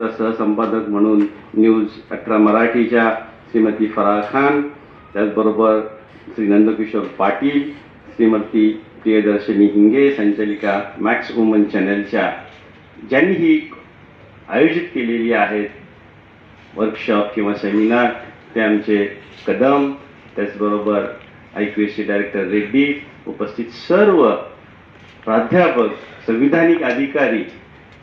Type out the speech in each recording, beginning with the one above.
सहसंपादक म्हणून न्यूज 18 मराठीच्या श्रीमती फराह खान, त्याचबरोबर श्री नंदकिशोर पाटील, श्रीमती प्रियदर्शनी हिंगे, संचालिका मॅक्स वुमन चॅनलच्या ज्यांनी ही आयोजित केलेली आहेत वर्कशॉप किंवा सेमिनार, ते आमचे कदम, त्याचबरोबर IQAC डायरेक्टर रेड्डी, उपस्थित सर्व प्राध्यापक, संविधानिक अधिकारी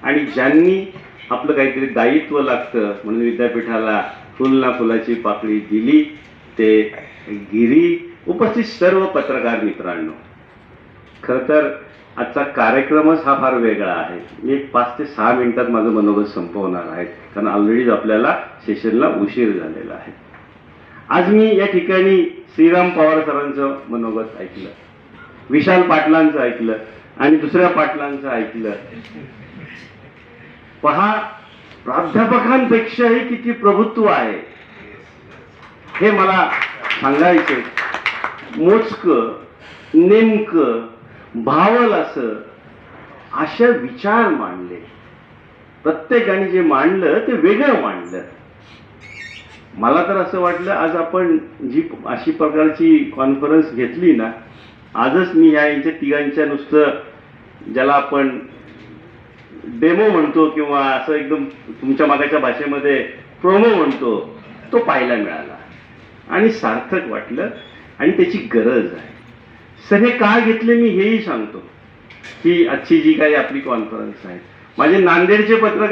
आणि ज्यांनी आपलं काहीतरी दायित्व लागतं म्हणून विद्यापीठाला फुल ना फुलाची पाकळी दिली, ते गिरी, उपस्थित सर्व पत्रकार मित्रांनो. खरं तर आजचा कार्यक्रमच हा फार वेगळा आहे. मी 5 ते 6 मिनिटात माझं मनोगत संपवणार आहे, कारण ऑलरेडीच आपल्याला सेशनला उशीर झालेला आहे. आज मी या ठिकाणी श्रीराम पवार सरांचं मनोगत ऐकलं, विशाल पाटलांचं ऐकलं आणि दुसऱ्या पाटलांचं ऐकलं. पहा, प्राध्यापकांपेक्षाही किती प्रभुत्व आहे हे मला सांगायचं. मोजकं, नेमकं, भावल असं अशा विचार मांडले. प्रत्येकाने जे मांडलं ते वेगळं मांडलं. मला तर असं वाटलं, आज आपण जी अशी प्रकारची कॉन्फरन्स घेतली ना, आजच मी यांच्या तिघांच्या नुसतं ज्याला आपण डेमो म्हणतो किंवा असं एकदम तुमच्या मागाच्या भाषेमध्ये प्रोमो म्हणतो, तो पाहायला मिळाला आणि सार्थक वाटलं आणि त्याची गरज आहे. सर, हे का घेतले मी हेही सांगतो. ही आजची जी काही आपली कॉन्फरन्स आहे, माझे नांदेडचे पत्रकार